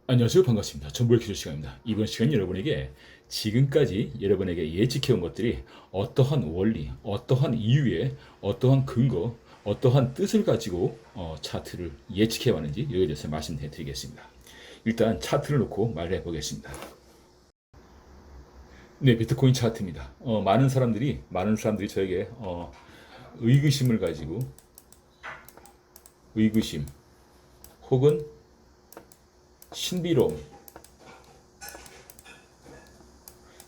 안녕하세요. 반갑습니다. 정보의 기술 시간입니다. 이번 시간 여러분에게 지금까지 여러분에게 예측해온 것들이 어떠한 원리, 어떠한 이유에 어떠한 근거, 어떠한 뜻을 가지고 차트를 예측해왔는지 여기에 대해서 말씀해 드리겠습니다. 일단 차트를 놓고 말해 보겠습니다. 네, 비트코인 차트입니다. 많은 사람들이 저에게 의구심을 가지고 의구심 혹은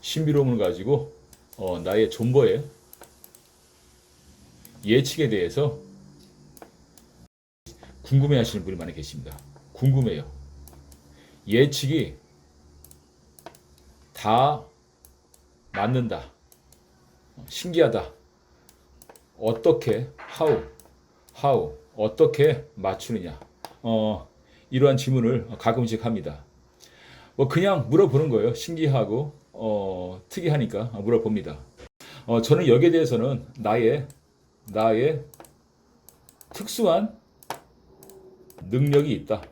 신비로움을 가지고 나의 존버의 예측에 대해서 궁금해하시는 분이 많이 계십니다. 궁금해요. 예측이 다 맞는다. 신기하다. 어떻게 어떻게 맞추느냐. 이러한 질문을 가끔씩 합니다. 뭐 그냥 물어보는 거예요. 신기하고 특이하니까 물어봅니다. 저는 여기에 대해서는 나의 특수한 능력이 있다.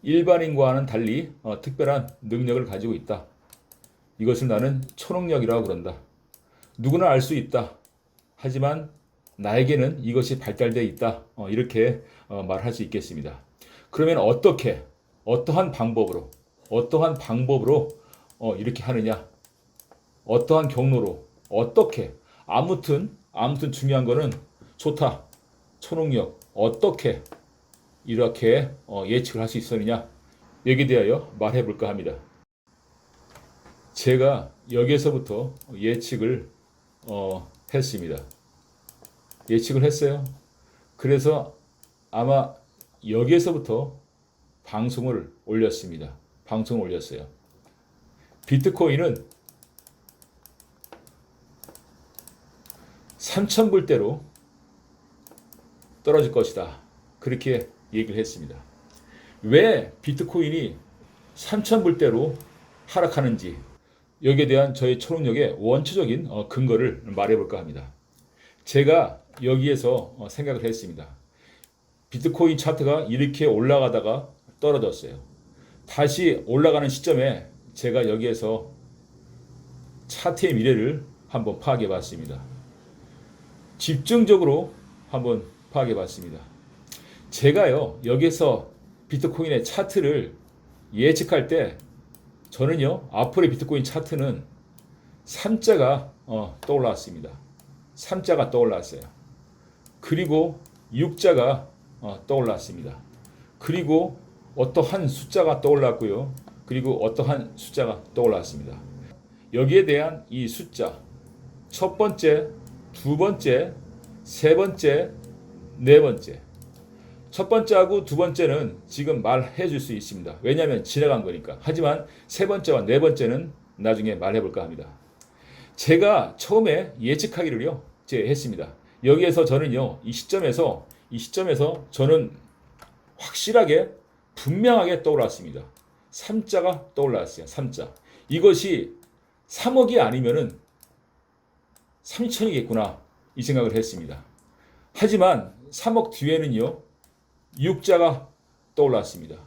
일반인과는 달리 특별한 능력을 가지고 있다. 이것을 나는 초능력이라고 그런다. 누구나 알 수 있다. 하지만 나에게는 이것이 발달되어 있다. 이렇게 말할 수 있겠습니다. 그러면 어떠한 방법으로 이렇게 하느냐? 어떠한 경로로, 어떻게? 아무튼 중요한 거는 좋다. 초능력, 어떻게 이렇게 예측을 할 수 있었느냐? 여기에 대하여 말해 볼까 합니다. 제가 여기에서부터 예측을 했습니다. 예측을 했어요. 그래서 아마 여기에서부터 방송을 올렸습니다. 방송을 올렸어요. 비트코인은 3,000불대로 떨어질 것이다. 그렇게 얘기를 했습니다. 왜 비트코인이 3,000불대로 하락하는지 여기에 대한 저의 초능력의 원초적인 근거를 말해볼까 합니다. 제가 여기에서 생각을 했습니다. 비트코인 차트가 이렇게 올라가다가 떨어졌어요. 다시 올라가는 시점에 제가 여기에서 차트의 미래를 한번 파악해 봤습니다. 집중적으로 한번 파악해 봤습니다. 제가요, 여기서 비트코인의 차트를 예측할 때 저는요, 앞으로의 비트코인 차트는 3자가 떠올랐습니다. 3자가 떠올랐어요. 그리고 6자가 떠올랐습니다. 그리고 어떠한 숫자가 떠올랐고요. 그리고 어떠한 숫자가 떠올랐습니다. 여기에 대한 이 숫자, 첫 번째, 두 번째, 세 번째, 네 번째. 첫 번째하고 두 번째는 지금 말해 줄 수 있습니다. 왜냐하면 지나간 거니까. 하지만 세 번째와 네 번째는 나중에 말해 볼까 합니다. 제가 처음에 예측하기를요, 했습니다. 여기에서 저는요, 이 시점에서 저는 확실하게 분명하게 떠올랐습니다. 3자가 떠올랐어요. 3자. 이것이 3억이 아니면은 3천이겠구나. 이 생각을 했습니다. 하지만 3억 뒤에는요, 6자가 떠올랐습니다.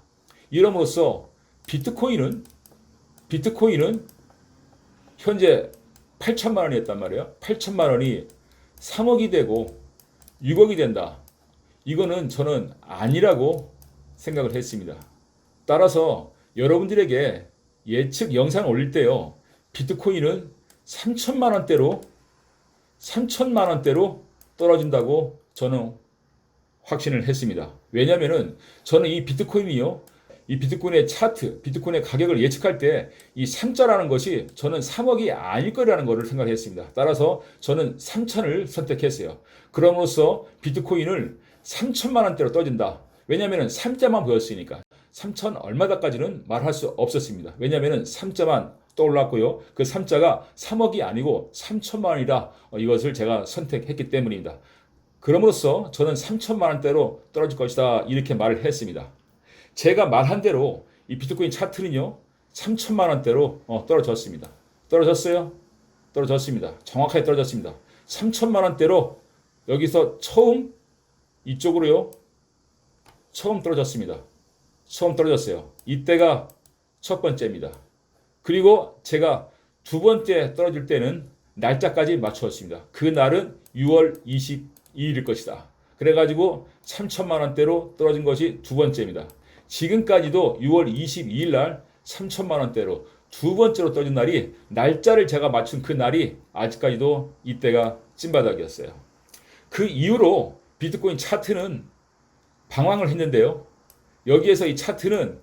이름으로써 비트코인은 현재 8천만 원이었단 말이에요. 8천만 원이 3억이 되고 6억이 된다. 이거는 저는 아니라고 생각을 했습니다. 따라서 여러분들에게 예측 영상을 올릴 때요. 비트코인은 3천만 원대로 떨어진다고 저는 확신을 했습니다. 왜냐하면은 저는 이 비트코인이요. 이 비트코인의 차트, 비트코인의 가격을 예측할 때 이 3자라는 것이 저는 3억이 아닐 거라는 것을 생각했습니다. 따라서 저는 3천을 선택했어요. 그럼으로써 비트코인을 3천만 원대로 떠진다. 왜냐하면 3자만 보였으니까 3천 얼마다까지는 말할 수 없었습니다. 왜냐하면 3자만 떠올랐고요. 그 3자가 3억이 아니고 3천만 원이다. 이것을 제가 선택했기 때문입니다. 그럼으로써 저는 3천만 원대로 떨어질 것이다. 이렇게 말을 했습니다. 제가 말한 대로 이 비트코인 차트는요. 3천만 원대로 떨어졌습니다. 떨어졌어요? 떨어졌습니다. 정확하게 떨어졌습니다. 3천만 원대로 여기서 처음 이쪽으로요. 처음 떨어졌습니다. 처음 떨어졌어요. 이때가 첫 번째입니다. 그리고 제가 두 번째 떨어질 때는 날짜까지 맞추었습니다. 그 날은 6월 22일일 것이다. 그래가지고 3천만 원대로 떨어진 것이 두 번째입니다. 지금까지도 6월 22일 날 3천만 원대로 두 번째로 떨어진 날이 날짜를 제가 맞춘 그 날이 아직까지도 이때가 찐바닥이었어요. 그 이후로 비트코인 차트는 방황을 했는데요. 여기에서 이 차트는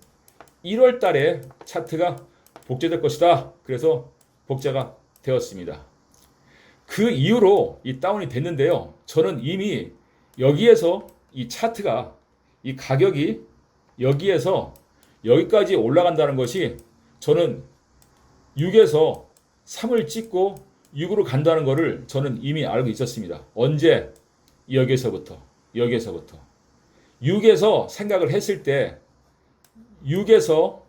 1월 달에 차트가 복제될 것이다. 그래서 복제가 되었습니다. 그 이후로 이 다운이 됐는데요. 저는 이미 여기에서 이 차트가 이 가격이 여기에서 여기까지 올라간다는 것이 저는 6에서 3을 찍고 6으로 간다는 것을 저는 이미 알고 있었습니다. 언제? 여기에서부터 6에서 생각을 했을 때 6에서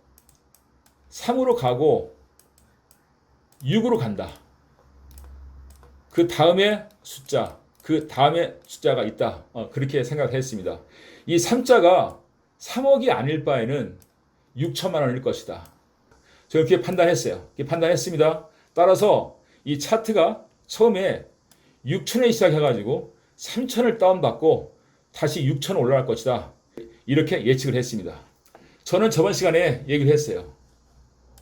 3으로 가고 6으로 간다. 그 다음에 숫자가 있다. 그렇게 생각했습니다. 이 3자가 3억이 아닐 바에는 6천만 원일 것이다. 저는 그렇게 판단했어요. 그렇게 판단했습니다. 따라서 이 차트가 처음에 6천에 시작해가지고 3천을 다운받고 다시 6천 올라갈 것이다. 이렇게 예측을 했습니다. 저는 저번 시간에 얘기를 했어요.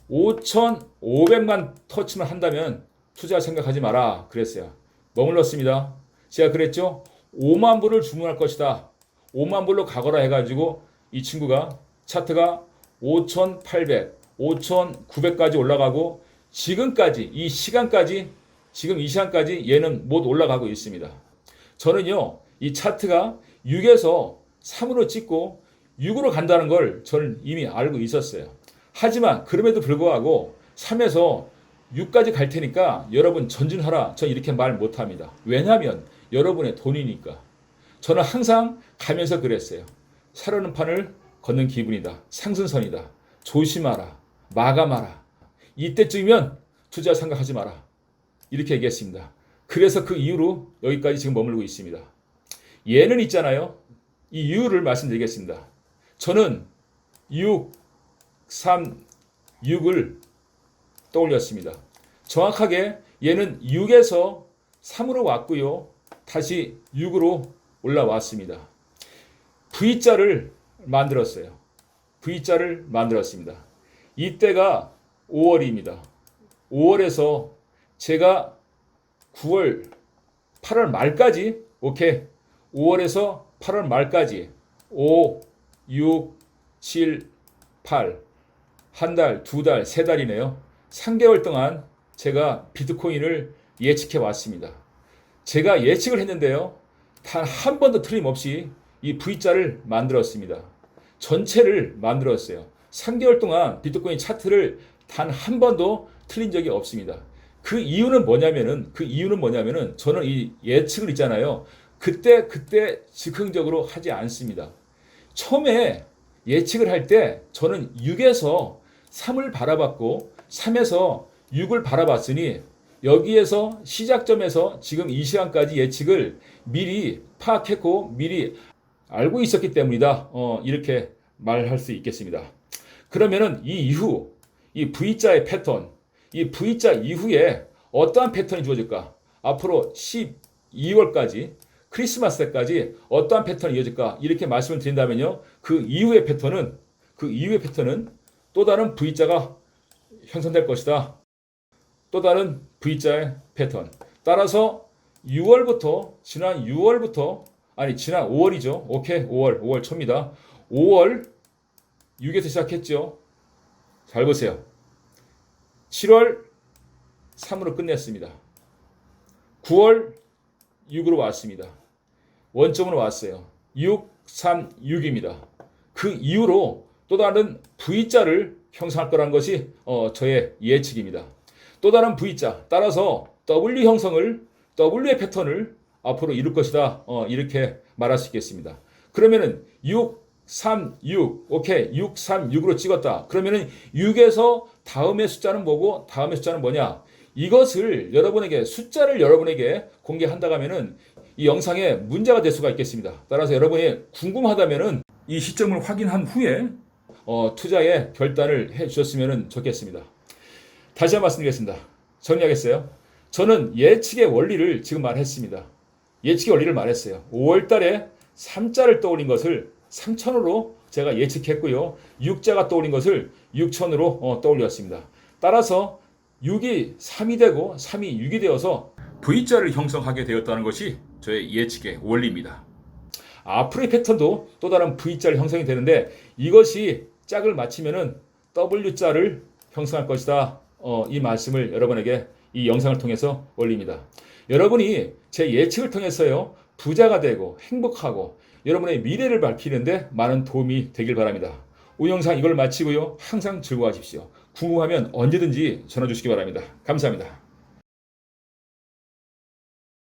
5,500만 터치만 한다면 투자 생각하지 마라 그랬어요. 머물렀습니다. 제가 그랬죠. 5만 불을 주문할 것이다. 5만 불로 가거라 해가지고 이 친구가 차트가 5,800, 5,900까지 올라가고 지금까지 이 시간까지 얘는 못 올라가고 있습니다. 저는요 이 차트가 6에서 3으로 찍고 6으로 간다는 걸 저는 이미 알고 있었어요. 하지만 그럼에도 불구하고 3에서 6까지 갈 테니까 여러분 전진하라. 저 이렇게 말 못합니다. 왜냐하면 여러분의 돈이니까. 저는 항상 가면서 그랬어요. 사려는 판을 걷는 기분이다. 상승선이다. 조심하라. 마감하라. 이때쯤이면 투자 생각하지 마라. 이렇게 얘기했습니다. 그래서 그 이후로 여기까지 지금 머물고 있습니다. 얘는 있잖아요. 이 이유를 말씀드리겠습니다. 저는 6, 3, 6을 떠올렸습니다. 정확하게 얘는 6에서 3으로 왔고요. 다시 6으로 올라왔습니다. V자를 만들었어요. V자를 만들었습니다. 이때가 5월입니다. 5월에서 제가 9월, 8월 말까지, 오케이. 5월에서 8월 말까지 5, 6, 7, 8 한 달, 두 달, 세 달이네요. 3개월 동안 제가 비트코인을 예측해 왔습니다. 제가 예측을 했는데요. 단 한 번도 틀림없이 이 V자를 만들었습니다. 전체를 만들었어요. 3개월 동안 비트코인 차트를 단 한 번도 틀린 적이 없습니다. 그 이유는 뭐냐면은 저는 이 예측을 있잖아요. 그때 즉흥적으로 하지 않습니다. 처음에 예측을 할 때 저는 6에서 3을 바라봤고 3에서 6을 바라봤으니 여기에서 시작점에서 지금 이 시간까지 예측을 미리 파악했고 미리 알고 있었기 때문이다. 이렇게 말할 수 있겠습니다. 그러면은 이 이후 이 V자의 패턴, 이 V자 이후에 어떠한 패턴이 주어질까? 앞으로 12월까지 크리스마스 때까지 어떠한 패턴이 이어질까? 이렇게 말씀을 드린다면요. 그 이후의 패턴은 또 다른 V자가 형성될 것이다. 또 다른 V자의 패턴. 따라서 지난 5월이죠. 오케이, 5월 초입니다. 5월 6에서 시작했죠. 잘 보세요. 7월 3으로 끝냈습니다. 9월 6으로 왔습니다. 원점으로 왔어요. 6, 3, 6입니다. 그 이후로 또 다른 V자를 형성할 거라는 것이 저의 예측입니다. 또 다른 V자, 따라서 W의 패턴을 앞으로 이룰 것이다. 이렇게 말할 수 있겠습니다. 그러면은 6, 3, 6, 오케이, 6, 3, 6으로 찍었다. 그러면은 6에서 다음의 숫자는 뭐고 다음의 숫자는 뭐냐? 이것을 숫자를 여러분에게 공개한다고 하면은 이 영상에 문제가 될 수가 있겠습니다. 따라서 여러분이 궁금하다면은 이 시점을 확인한 후에 투자에 결단을 해 주셨으면 좋겠습니다. 다시 한번 말씀드리겠습니다. 정리하겠어요. 저는 예측의 원리를 지금 말했습니다. 예측의 원리를 말했어요. 5월 달에 3자를 떠올린 것을 3천으로 제가 예측했고요. 6자가 떠올린 것을 6천으로 떠올렸습니다. 따라서 6이 3이 되고 3이 6이 되어서 V자를 형성하게 되었다는 것이 저의 예측의 원리입니다. 앞으로의 패턴도 또 다른 V자를 형성이 되는데 이것이 짝을 맞추면은 W자를 형성할 것이다. 이 말씀을 여러분에게 이 영상을 통해서 올립니다. 여러분이 제 예측을 통해서요 부자가 되고 행복하고 여러분의 미래를 밝히는데 많은 도움이 되길 바랍니다. 오늘 영상 이걸 마치고요 항상 즐거워하십시오. 궁금하면 언제든지 전화 주시기 바랍니다. 감사합니다.